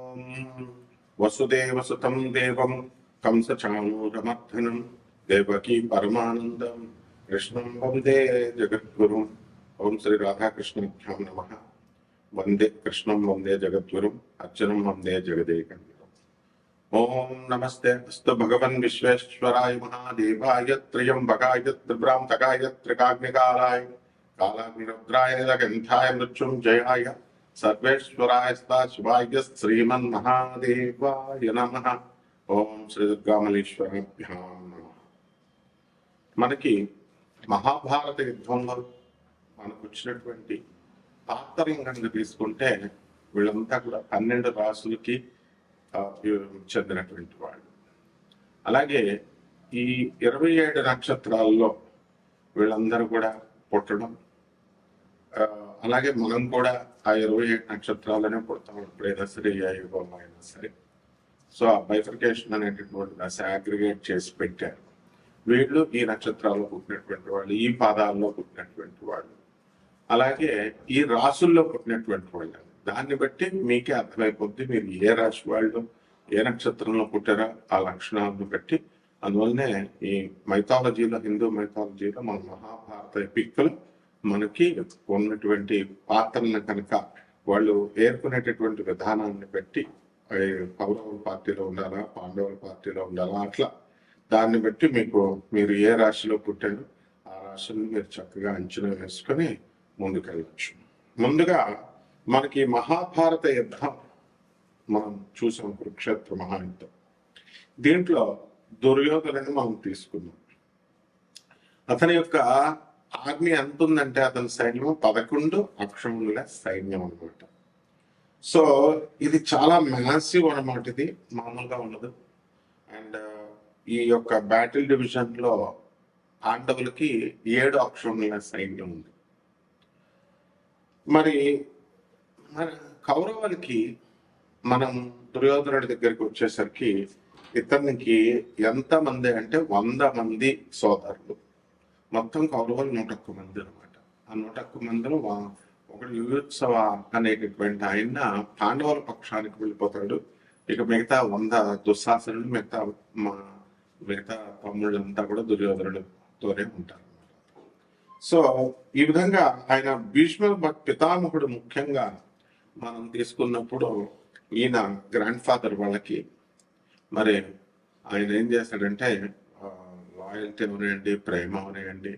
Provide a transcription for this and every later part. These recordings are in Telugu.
ఓం వసుదేవసుతం దేవం కంసచాణూరమర్దనం దేవకీ పరమానందం కృష్ణం వందే జగద్గురుం. ఓం శ్రీ రాధాకృష్ణాభ్యాం నమః. వందే కృష్ణం వందే జగద్గురుం అర్జునం వందే జగదేకం. ఓం నమస్తే అస్తు భగవన్ విశ్వేశ్వరాయ మహాదేవాయ త్ర్యంబకాయ త్రిభ్రాంతకాయ త్రికాగ్నికాలాయ కాలాగ్నిరుద్రాయ గంధాయ మృత్యుంజయాయ సర్వేశ్వరాయ శివాయ శ్రీమన్మహాదేవాయ నమః. ఓం శ్రీ దుర్గామలీశ్వరాభ్యాం నమః. మనకి మహాభారత యుద్ధంలో మనకు వచ్చినటువంటి పాత్రలను కనుక తీసుకుంటే వీళ్ళంతా కూడా 12 రాసులకి చెందినటువంటి వాళ్ళు. అలాగే ఈ 27 నక్షత్రాల్లో వీళ్ళందరూ కూడా పుట్టడం, అలాగే మనం కూడా ఆ 27 నక్షత్రాలనే పుడతాం ఎప్పుడైనా సరే, ఏ యుగంలో అయినా సరే. సో ఆ బైఫర్కేషన్ అనేటటువంటి అగ్రిగేట్ చేసి పెట్టారు. వీళ్ళు ఈ నక్షత్రాల్లో పుట్టినటువంటి వాళ్ళు, ఈ పాదాల్లో పుట్టినటువంటి వాళ్ళు, అలాగే ఈ రాసుల్లో పుట్టినటువంటి వాళ్ళు. దాన్ని బట్టి మీకే అర్థమైపోద్ది మీరు ఏ రాశి వాళ్ళు, ఏ నక్షత్రంలో పుట్టారో ఆ లక్షణాలను బట్టి. అందువల్లనే ఈ మైథాలజీలో, హిందూ మైథాలజీలో మన మహాభారత ఎపిక్లు మనకి ఉన్నటువంటి పాత్రలను కనుక వాళ్ళు ఏర్కొనేటటువంటి విధానాన్ని బట్టి, కౌరవుల పార్టీలో ఉండాలా, పాండవుల పార్టీలో ఉండాలా, అట్లా దాన్ని బట్టి మీకు మీరు ఏ రాశిలో పుట్టారో ఆ రాశిని మీరు చక్కగా అంచనా వేసుకొని ముందుకెళ్ళచ్చు. ముందుగా మనకి మహాభారత యుద్ధం మనం చూసాం, కురుక్షేత్ర మహాయుద్ధం. దీంట్లో దుర్యోధనుని మనం తీసుకున్నాం. అతని యొక్క ఆర్మీ ఎంత ఉందంటే అతని సైన్యం 11 అక్షముల సైన్యం అనమాట. సో ఇది చాలా మ్యాసివ్ అనమాట. ఇది మామూలుగా ఉండదు. అండ్ ఈ యొక్క బ్యాటిల్ డివిజన్ లో పాండవులకి 7 అక్షముల సైన్యం ఉంది. మరి కౌరవులకి మనం దుర్యోధనుడి దగ్గరికి వచ్చేసరికి ఇతనికి ఎంతమంది అంటే 100 మంది సోదరులు. మొత్తం కౌరవులు 101 మంది అనమాట. ఆ 101 మందిలో ఒకడు యుయుత్సవ అనేటటువంటి ఆయన పాండవుల పక్షానికి వెళ్ళిపోతాడు. ఇక మిగతా 100 దుశ్శాసనులు, మిగతా తమ్ముళ్ళంతా కూడా దుర్యోధనుడితోనే ఉంటారు. సో ఈ విధంగా ఆయన భీష్మ పితామహుడు ముఖ్యంగా మనం తీసుకున్నప్పుడు ఈయన గ్రాండ్ ఫాదర్ వాళ్ళకి మరి ఆయన ఏం చేశాడంటే లాయల్టీ అవనివ్వండి, ప్రేమ అవనివ్వండి,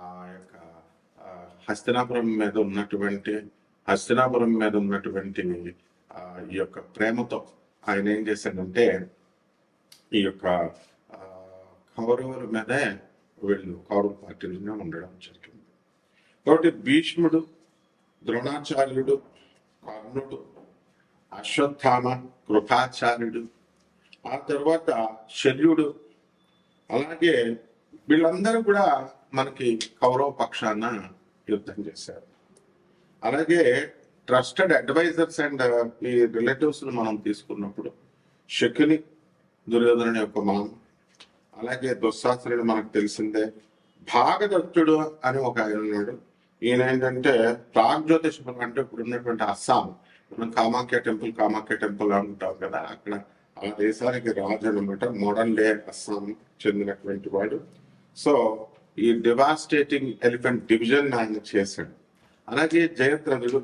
ఆ యొక్క హస్తినాపురం మీద ఉన్నటువంటి ఈ యొక్క ప్రేమతో ఆయన ఏం చేశాడంటే ఈ యొక్క కౌరవుల మీదే కౌరవ పార్టీలోనే ఉండడం జరిగింది. కాబట్టి భీష్ముడు, ద్రోణాచార్యుడు, కర్ణుడు, అశ్వత్థామ, కృపాచార్యుడు, ఆ తర్వాత శల్యుడు, అలాగే వీళ్ళందరూ కూడా మనకి కౌరవ పక్షాన యుద్ధం చేశారు. అలాగే ట్రస్టెడ్ అడ్వైజర్స్ అండ్ ఈ రిలేటివ్స్ మనం తీసుకున్నప్పుడు శకుని దుర్యోధనుని యొక్క మామ, అలాగే దుశ్శాసనుడు మనకు తెలిసిందే. భాగదత్తుడు అని ఒక ఆయన ఉన్నాడు. ఈయన ఏంటంటే ప్రాగ్జ్యోతిషం అంటే ఇప్పుడు ఉన్నటువంటి అస్సాం, మనం కామాఖ్య టెంపుల్ అంటాం కదా, అక్కడ ఆ దేశానికి రాజు అనమాట. మోడర్న్ డే అస్సాం చెందినటువంటి వాడు. సో ఈ డివాస్టేటింగ్ ఎలిఫెంట్ డివిజన్ ఆయన చేశాడు. అలాగే జయద్రథుడు,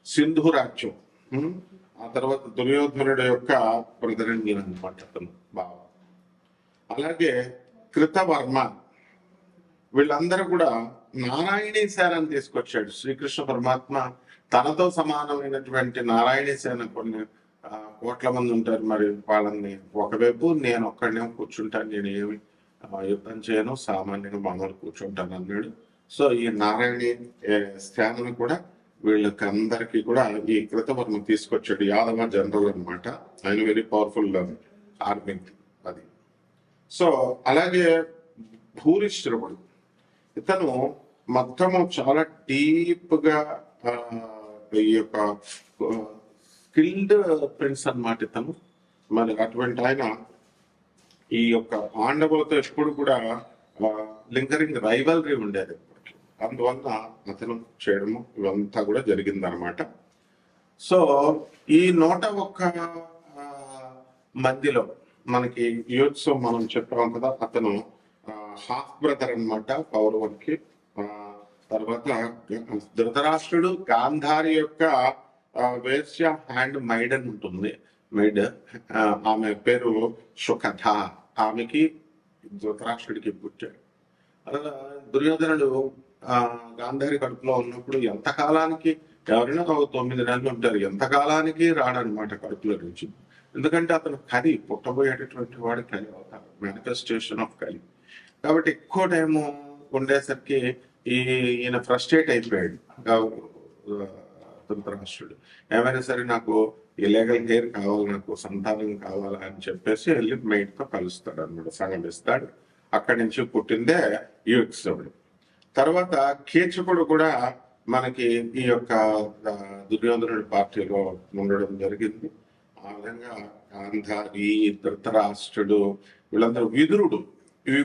సింధు రాజ్యం, ఆ తర్వాత దుర్యోధనుడు యొక్క బ్రదర్ అనమాట అతను బావ. అలాగే కృతవర్మ, వీళ్ళందరూ కూడా నారాయణీ సేనని తీసుకొచ్చాడు. శ్రీకృష్ణ పరమాత్మ తనతో సమానమైనటువంటి నారాయణీ సేన కొన్ని కోట్ల మంది ఉంటారు. మరి వాళ్ళని ఒకవైపు నేను ఒక్కడనే కూర్చుంటాను, నేను ఏమి యుద్ధం చేయను, సామాన్యంగా మామూలు కూర్చుంటాను అన్నాడు. సో ఈ నారాయణీ సేనను కూడా వీళ్ళకి అందరికీ కూడా ఈ కృతవర్మ తీసుకొచ్చాడు. యాదవ జనరల్ అనమాట. ఆయన వెరీ పవర్ఫుల్ ఆర్మీ అది. సో అలాగే భూరిశ్రవుడు, ఇతను మొత్తము చాలా డీప్ గా ఈ యొక్క స్కిల్డ్ ప్రిన్స్ అన్నమాట ఇతను. మరి అటువంటి ఆయన ఈ యొక్క పాండవులతో ఎప్పుడు కూడా లింకరింగ్ రైవల్రీ ఉండేది. అందువల్ల అతను చేయడము ఇవంతా కూడా జరిగిందనమాట. సో ఈ 101 మందిలో మనకి యూత్స్ మనం చెప్పాం కదా, అతను హాఫ్ బ్రదర్ అనమాట కౌరవుడికి. తర్వాత ధృతరాష్ట్రుడు గాంధారి యొక్క వేశ్య హ్యాండ్ మైడ్ అని ఉంటుంది. మైడ్ ఆమె పేరు సుకథ. ఆమెకి ధృతరాష్ట్రుడికి పుట్టాడు. అలా దుర్యోధనుడు గాంధారి కడుపులో ఉన్నప్పుడు ఎంతకాలానికి, ఎవరైనా ఒక 9 నెలలు ఉంటారు, ఎంతకాలానికి రాడనమాట కడుపులో నుంచి. ఎందుకంటే అతను కలి, పుట్టబోయేటటువంటి వాడు కలి అవుతారు, మేనిఫెస్టేషన్ ఆఫ్ కలి. కాబట్టి ఎక్కువ టైము ఉండేసరికి ఈయన ఫ్రస్ట్రేట్ అయిపోయాడు ధృతరాష్ట్రుడు. ఏమైనా సరే నాకు ఇల్లీగల్ హెయిర్ కావాలి, నాకు సంతానం కావాలా అని చెప్పేసి వెళ్ళి మెయిట్తో కలుస్తాడు అనమాట, సంగమిస్తాడు. అక్కడి నుంచి పుట్టిందే యుయుత్సుడు. తర్వాత కీచకుడు కూడా మనకి ఈ యొక్క దుర్యోధనుడి పార్టీలో ఉండడం జరిగింది. ఆ విధంగా గాంధారి, ధృతరాష్ట్రుడు, వీళ్ళందరూ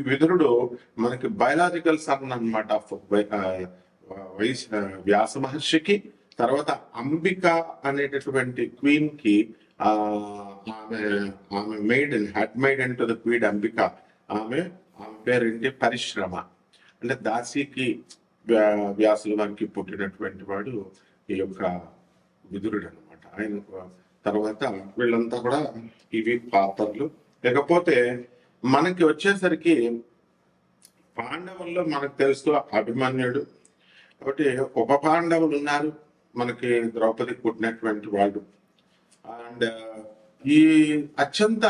విదురుడు మనకి బయలాజికల్ సన్ అనమాట వ్యాస మహర్షికి. తర్వాత అంబిక అనేటటువంటి క్వీన్ కి ఆమె maiden, head maiden to the queen Ambika. ఆమె పేరేంటి, పరిశ్రమ. అంటే దాసికి వ్యాసుల వారికి పుట్టినటువంటి వాడు ఈ యొక్క విదురుడు అనమాట. ఆయన తర్వాత వీళ్ళంతా కూడా ఇవి పాత్రలు. లేకపోతే మనకి వచ్చేసరికి పాండవుల్లో మనకు తెలుసు అభిమన్యుడు. కాబట్టి ఉప పాండవులు ఉన్నారు మనకి, ద్రౌపది పుట్టినటువంటి వాళ్ళు. అండ్ ఈ అత్యంత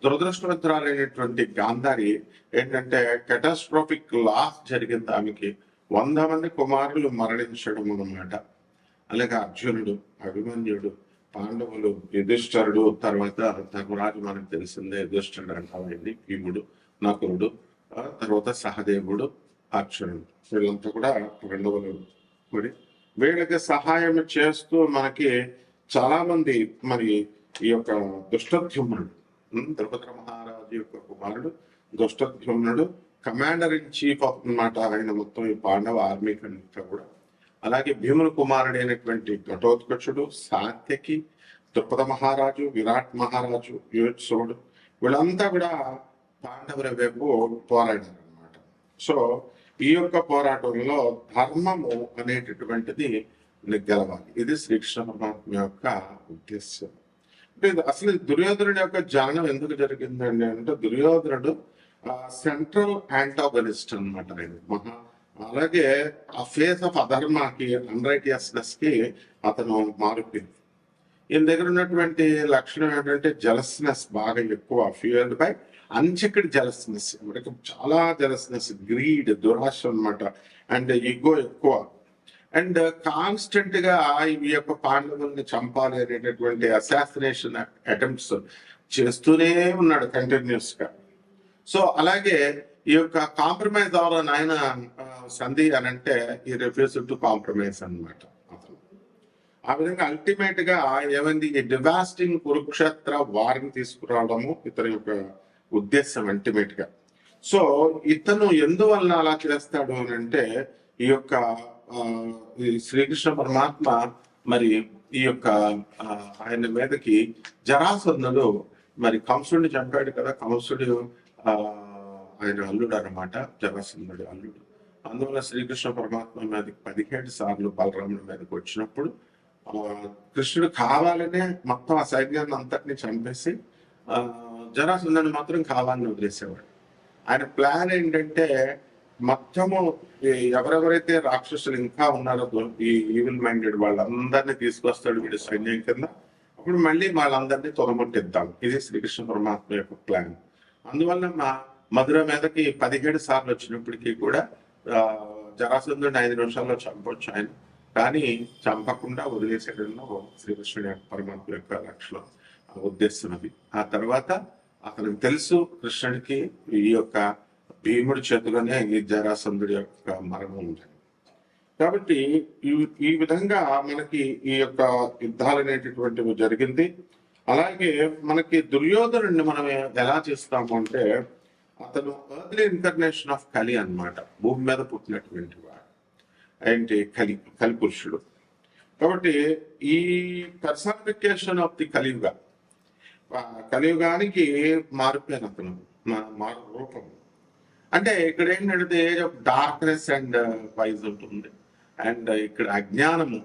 దురదృష్టవంతురాలైనటువంటి గాంధారి ఏంటంటే కెటాస్ట్రోఫిక్ లాస్ జరిగింది ఆమెకి. 100 మంది కుమారులు మరణించడం అన్నమాట. అలాగే అర్జునుడు, అభిమన్యుడు, పాండవులు, యుధిష్ఠరుడు, తర్వాత ధర్మరాజు మనకు తెలిసిందే, యుధిష్ఠరుడు అంటామైంది, భీముడు, నకులుడు, తర్వాత సహదేవుడు, అర్జునుడు. వీళ్ళంతా కూడా పాండవులు. మరి వీళ్ళకి సహాయం చేస్తూ మనకి చాలా మంది, మరి ఈ యొక్క దుష్టద్యుమ్నుడు, ద్రౌపది మహారాజు యొక్క కుమారుడు దుష్టద్యుమ్నుడు కమాండర్ ఇన్ చీఫ్ అన్నమాట. ఆయన మొత్తం ఈ పాండవ ఆర్మీ కంటే కూడా. అలాగే భీముని కుమారుడైనటువంటి ఘటోత్కచుడు, సాత్యకి, ద్రుపద మహారాజు, విరాట్ మహారాజు, యుయుత్సుడు, వీళ్ళంతా కూడా పాండవుల వైపు పోరాడారు అనమాట. సో ఈ యొక్క పోరాటంలో ధర్మము అనేటటువంటిది గెలవాలి. ఇది శ్రీకృష్ణ పరమాత్మ యొక్క ఉద్దేశం. అంటే అసలు దుర్యోధనుడి యొక్క జననం ఎందుకు జరిగిందండి అంటే, దుర్యోధనుడు సెంట్రల్ యాంటాగనిస్ట్ అనమాట ఆయన. అలాగే ఆ ఫేస్ ఆఫ్ అధర్మాకి, అన్రైటియస్నెస్ కి అతను మారిపోయింది. ఈయన దగ్గర ఉన్నటువంటి లక్షణం ఏంటంటే జలస్నెస్ బాగా ఎక్కువ, ఫ్యూయల్డ్ బై అన్చెక్డ్ జలస్నెస్. మనకి చాలా జలస్నెస్, గ్రీడ్, దురాశ అనమాట. అండ్ ఈగో ఎక్కువ. అండ్ కాన్స్టెంట్ గా ఈ యొక్క పాండవుల్ని చంపాలి అనేటటువంటి అసాసినేషన్ అటెంప్ట్స్ చేస్తూనే ఉన్నాడు కంటిన్యూస్ గా. సో అలాగే ఈ యొక్క కాంప్రమైజ్ అవ్వాలని ఆయన సంధి అని అంటే ఈ రిఫ్యూజ్ టు కాంప్రమైజ్ అనమాట అతను. ఆ విధంగా అల్టిమేట్ గా ఏమైంది, ఈ డివాస్టింగ్ కురుక్షేత్ర వారిని తీసుకురావడము ఇతని యొక్క ఉద్దేశం అల్టిమేట్ గా. సో ఇతను ఎందువలన అలా చేస్తాడు అని అంటే, ఈ యొక్క శ్రీకృష్ణ పరమాత్మ మరి ఈ యొక్క ఆయన మీదకి జరాసంధుడు మరి కంసుడిని చంపాడు కదా. కంసుడు ఆయన అల్లుడు అనమాట, జరాసంధుడు అల్లుడు. అందువల్ల శ్రీకృష్ణ పరమాత్మ మీదకి 17 సార్లు బలరాముడి మీదకి వచ్చినప్పుడు కృష్ణుడు కావాలనే మొత్తం ఆ సైన్యాన్ని అంతటిని చంపేసి జరాసంధుని మాత్రం కావాలని వదిలేసేవాడు. ఆయన ప్లాన్ ఏంటంటే, మొత్తము ఎవరెవరైతే రాక్షసులు ఇంకా ఉన్నారో ఈ ఈవిల్ మైండెడ్ వాళ్ళందరినీ తీసుకొస్తాడు వీడి సైన్యం కింద. అప్పుడు మళ్ళీ వాళ్ళందరినీ తొలగొట్టిద్దాం. ఇది శ్రీకృష్ణ పరమాత్మ యొక్క ప్లాన్. అందువల్ల మధుర మీదకి 17 సార్లు వచ్చినప్పటికీ కూడా జరాసంధుడిని 5 నిమిషాల్లో చంపొచ్చు ఆయన, కానీ చంపకుండా వదిలేసేయడంలో శ్రీకృష్ణుడి యొక్క పరమాత్మ యొక్క లక్ష్యం, ఉద్దేశం అది. ఆ తర్వాత అతనికి తెలుసు కృష్ణుడికి ఈ యొక్క భీముడి చేతిలోనే ఈ జరాసంధుడి యొక్క మరణం ఉంటుంది. కాబట్టి ఈ విధంగా మనకి ఈ యొక్క యుద్ధాలు అనేటటువంటివి జరిగింది. అలాగే మనకి దుర్యోధనుడిని మనం ఎలా చేస్తాము అంటే, అతను ఎర్లీ ఇన్కర్నేషన్ ఆఫ్ కలి అన్నమాట. భూమి మీద పుట్టినటువంటి వాడు ఏంటి, కలి పురుషుడు. కాబట్టి ఈ పర్సనిఫికేషన్ ఆఫ్ ది కలియుగ, కలియుగానికి మారిపోయిన అతను, మారు రూపం. అంటే ఇక్కడ ఏంటంటే age of darkness and wise ఉంటుంది, అండ్ ఇక్కడ అజ్ఞానము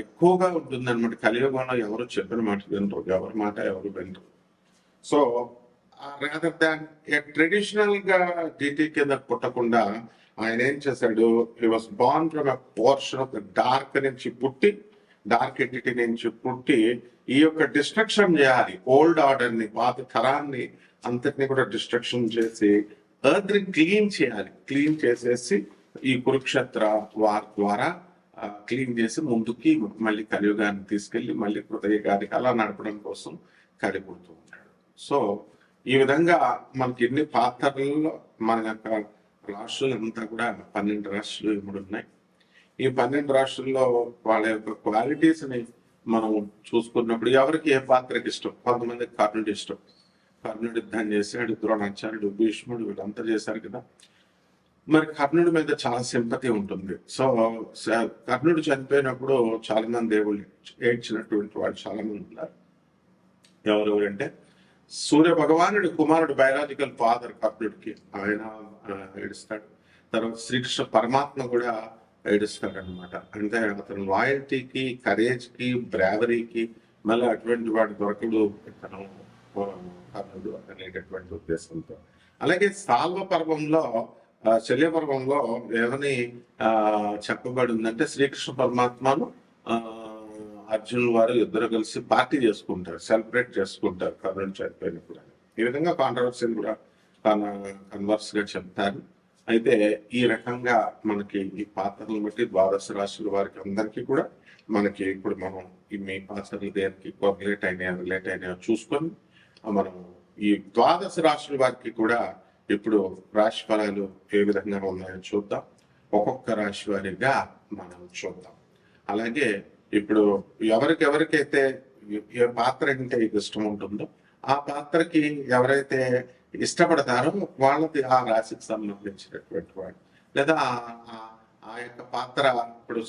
ఎక్కువగా ఉంటుంది అనమాట. కలియుగంలో ఎవరు చెప్పిన మాట వినరు, ఎవరి మాట ఎవరు వినరు. సో రాదర్ దాన్ ట్రెడిషనల్ గా డిటి కింద పుట్టకుండా ఆయన ఏం చేశాడు, he was born from a portion of the dark నుంచి పుట్టి, డార్క్ ఎంటిటీ నుంచి పుట్టి ఈ యొక్క డిస్ట్రక్షన్ చేయాలి, ఓల్డ్ ఆర్డర్ ని, పాత తరాన్ని అంతటిని కూడా డిస్ట్రక్షన్ చేసి ఎర్త్ ని క్లీన్ చేయాలి. క్లీన్ చేసేసి ఈ కురుక్షేత్ర వార్ ద్వారా క్లీన్ చేసి ముందుకి మళ్ళీ కలియుగాన్ని తీసుకెళ్లి మళ్ళీ హృదయ గారికి అలా నడపడం కోసం కలిపుడుతూ ఉంటాడు. సో ఈ విధంగా మనకి ఎన్ని పాత్రల్లో మన యొక్క రాష్ట్రాలు అంతా కూడా 12 రాష్ట్రాలు ఇముడు ఉన్నాయి. ఈ 12 రాష్ట్రాల్లో వాళ్ళ యొక్క క్వాలిటీస్ ని మనం చూసుకున్నప్పుడు ఎవరికి ఏ పాత్రకి ఇష్టం, కొంతమందికి కర్ణుడి ఇష్టం, కర్ణుడు యుద్ధం చేశాడు, ద్రోణాచార్యుడు, భీష్ముడు వీళ్ళంతా చేశారు కదా. మరి కర్ణుడి మీద చాలా సింపతి ఉంటుంది. సో కర్ణుడు చనిపోయినప్పుడు చాలా మంది దేవుళ్ళు ఏడ్చినటువంటి వాళ్ళు చాలా మంది ఉన్నారు. ఎవరెవరంటే సూర్య భగవానుడి కుమారుడు, బయలాజికల్ ఫాదర్ కర్ణుడికి, ఆయన ఏడుస్తాడు. తర్వాత శ్రీకృష్ణ పరమాత్మ కూడా ఏడుస్తాడు అనమాట. అంటే అతను లాయల్టీకి, కరేజ్ కి, బ్రావరీకి మళ్ళీ అటువంటి వాడు దొరకడు తను కర్ణుడు అనేటటువంటి ఉద్దేశంతో. అలాగే సాల్వ పర్వంలో, శల్య పర్వంలో ఏమని చెప్పబడి ఉందంటే శ్రీకృష్ణ పరమాత్మను అర్జునుల వారు ఇద్దరు కలిసి పార్టీ చేసుకుంటారు, సెలబ్రేట్ చేసుకుంటారు కర్ణుడు చనిపోయినప్పుడు. ఈ విధంగా కాంట్రవర్సీని కూడా కన్వర్స్ గా చెప్తారు. అయితే ఈ రకంగా మనకి ఈ పాత్రలను బట్టి ద్వాదశ రాశుల వారికి అందరికీ కూడా మనకి ఇప్పుడు మనం ఈ మీ పాత్రలు దేనికి రిలేట్ అయినాయో చూసుకొని మనం ఈ ద్వాదశ రాశుల వారికి కూడా ఇప్పుడు రాశి ఫలాలు ఏ విధంగా ఉన్నాయో చూద్దాం. ఒక్కొక్క రాశి వారిగా మనం చూద్దాం. అలాగే ఇప్పుడు ఎవరికైతే ఏ పాత్ర అంటే ఇష్టం ఉంటుందో ఆ పాత్రకి ఎవరైతే ఇష్టపడతారో వాళ్ళది ఆ రాశికి సంబంధించినటువంటి వాడు, లేదా ఆ యొక్క పాత్ర. ఇప్పుడు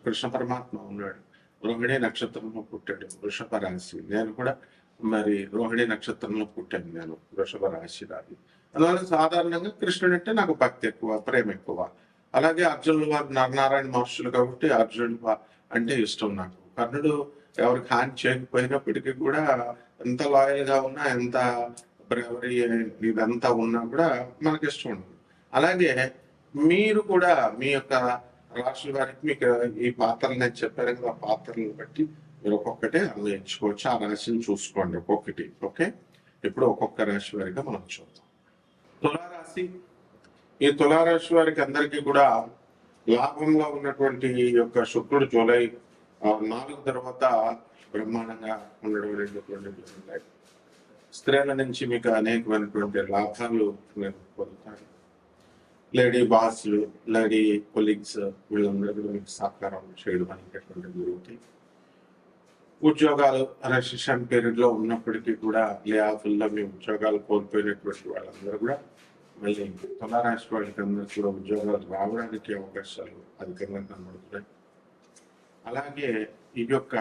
కృష్ణ పరమాత్మ ఉన్నాడు, రోహిణి నక్షత్రంలో పుట్టాడు, వృషభ రాశి. నేను కూడా మరి రోహిణి నక్షత్రంలో పుట్టాను, నేను వృషభ రాశి రాదు. అందువల్ల సాధారణంగా కృష్ణుడు అంటే నాకు భక్తి ఎక్కువ, ప్రేమ ఎక్కువ. అలాగే అర్జునుడు వారు నరనారాయణ మహర్షులు కాబట్టి అర్జునుడు అంటే ఇష్టం నాకు. కర్ణుడు ఎవరికి హాని చేయకపోయినప్పటికీ కూడా ఎంత లాయల్ గా ఉన్నా, ఎంత బ్రేవరీ ఇదంతా ఉన్నా కూడా మనకి ఇష్టం ఉండదు. అలాగే మీరు కూడా మీ యొక్క రాశుల వారికి మీకు ఈ పాత్రలు నేను చెప్పాను కదా, ఆ పాత్రలను బట్టి మీరు ఒక్కొక్కటే అన్వయించుకోవచ్చు. ఆ రాశిని చూసుకోండి ఒక్కొక్కటి. ఓకే, ఇప్పుడు ఒక్కొక్క రాశి వారిగా మనం చూద్దాం. తులారాశి. ఈ తులారాశి వారికి అందరికీ కూడా లాభంలో ఉన్నటువంటి యొక్క శుక్రుడు జూలై 4 తర్వాత బ్రహ్మాండంగా ఉండడం అనేటటువంటి స్త్రీల నుంచి మీకు అనేకమైనటువంటి లాభాలు పొందుతారు. లేడీ బాస్లు, లేడీ కొలీగ్స్ వీళ్ళందరూ మీకు సహకారం చేయడం అనేటటువంటి జరుగుతాయి. ఉద్యోగాలు రెసిషన్ పీరియడ్ లో ఉన్నప్పటికీ కూడా లే ఆఫ్ల్లో మీ ఉద్యోగాలు కోల్పోయినటువంటి వాళ్ళందరూ కూడా మళ్ళీ తులారాశి వాళ్ళకి అందరూ కూడా ఉద్యోగాలు రావడానికి అవకాశాలు అధికంగా కనబడుతున్నాయి. అలాగే ఈ యొక్క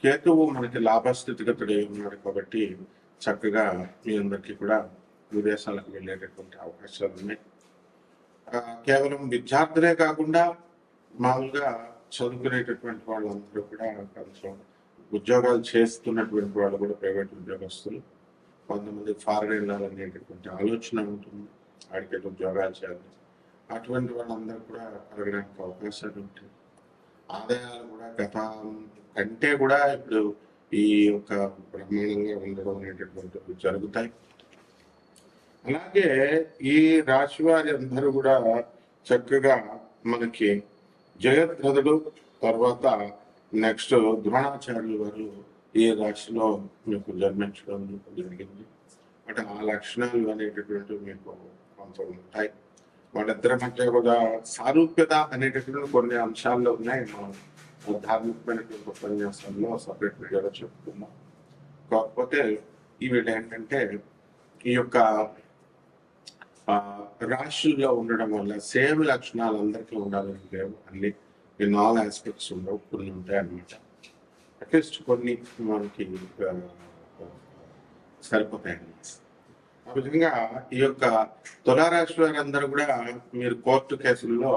కేతువు మనకి లాభస్థితిగతుడే ఉన్నాడు కాబట్టి చక్కగా మీ అందరికీ కూడా విదేశాలకు వెళ్ళేటటువంటి అవకాశాలు ఉన్నాయి. కేవలం విద్యార్థులే కాకుండా మామూలుగా చదువుకునేటటువంటి వాళ్ళందరూ కూడా కొంచెం ఉద్యోగాలు చేస్తున్నటువంటి వాళ్ళు కూడా ప్రైవేట్ ఉద్యోగస్తులు, కొంతమంది ఫారెన్ వెళ్ళాలనేటటువంటి ఆలోచన ఉంటుంది, ఆడికెళ్ళి ఉద్యోగాలు చేయాలి. అటువంటి వాళ్ళందరూ కూడా కలగడానికి అవకాశాలు ఉంటాయి. ఆదాయాలు కూడా గత కంటే కూడా ఇప్పుడు ఈ యొక్క బ్రహ్మాండంగా ఉండడం అనేటటువంటివి జరుగుతాయి. అలాగే ఈ రాశి వారి అందరూ కూడా చక్కగా మనకి జయద్రథుడు తర్వాత నెక్స్ట్ ద్రోణాచార్యులు వారు ఈ రాశిలో మీకు జన్మించడం జరిగింది. అంటే ఆ లక్షణాలు అనేటటువంటి మీకు కొంత ఉంటాయి. వాళ్ళిద్దరి మధ్య కూడా సారూప్యత అనేటటువంటి కొన్ని అంశాల్లో ఉన్నాయి. మనం ధార్మికమైనటువంటి ఉపన్యాసంలో సపరేట్ వీడియోలో చెప్పుకున్నాం. కాకపోతే ఈ వీడియో ఏంటంటే ఈ యొక్క రాశుల్లో ఉండడం వల్ల సేమ్ లక్షణాలు అందరికీ ఉండాలని లేవు. అన్ని ఇన్ ఆల్ ఆస్పెక్ట్స్ ఉండవు, కొన్ని ఉంటాయి అన్నమాట. అట్లీస్ట్ కొన్ని మనకి సరిపోతాయి అన్నమాట. ఆ విధంగా ఈ యొక్క తులారాశి వారందరూ కూడా మీరు కోర్టు కేసుల్లో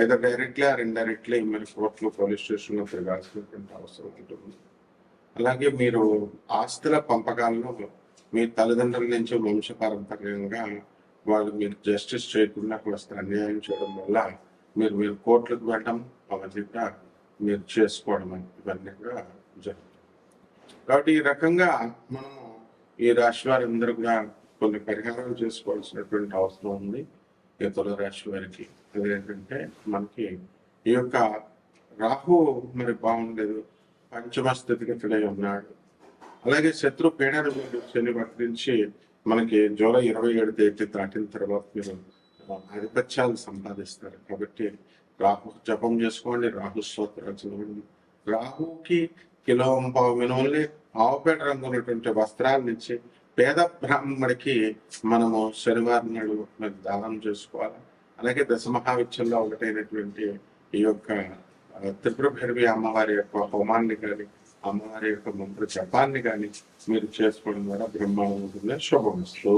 ఐదర్ డైరెక్ట్లీ ఆర్ ఇండైరెక్ట్లీ మీరు కోర్టులో పోలీస్ స్టేషన్లో తిరగాల్సినటువంటి అవసరం ఉంటుంది. అలాగే మీరు ఆస్తుల పంపకాల్లో మీ తల్లిదండ్రుల నుంచి వంశపారంపర్యంగా వాళ్ళు మీరు జస్టిస్ చేయకుండా కాస్త అన్యాయం చేయడం వల్ల మీరు కోర్టులకు వెళ్ళడం అవన్నీ కూడా మీరు చేసుకోవడం ఇవన్నీ కూడా జరుగుతుంది. కాబట్టి ఈ రకంగా మనం ఈ రాశి వారందరూ కూడా కొన్ని పరిహారాలు చేసుకోవాల్సినటువంటి అవసరం ఉంది. ఈ తులారాశి వారికి అదేంటంటే మనకి ఈ యొక్క రాహు మరి బాగుండేది, పంచమ స్థితిగతుడై ఉన్నాడు. అలాగే శత్రు పీడన మీద శని వక్రించి మనకి జూలై 27 తేదీ దాటిన తర్వాత మీరు ఆధిపత్యాలు సంపాదిస్తారు. కాబట్టి రాహు జపం చేసుకోండి, రాహు స్తోత్రాలు చదవండి. రాహుకి కిలోంపావు విలువల్ని ఆవుపేట రంగు ఉన్నటువంటి వస్త్రాలను ఇచ్చి పేద బ్రాహ్మడికి మనము శనివారం నాడు మరి దానం చేసుకోవాలి. అలాగే దశమహావిద్యల్లో ఒకటైనటువంటి ఈ యొక్క త్రిపుర భైరవి అమ్మవారి యొక్క హోమాన్ని కానీ అమ్మవారి యొక్క మంత్ర జపాన్ని కానీ మీరు చేసుకోవడం ద్వారా బ్రహ్మాండం ఉంటుంది. శుభమస్తు.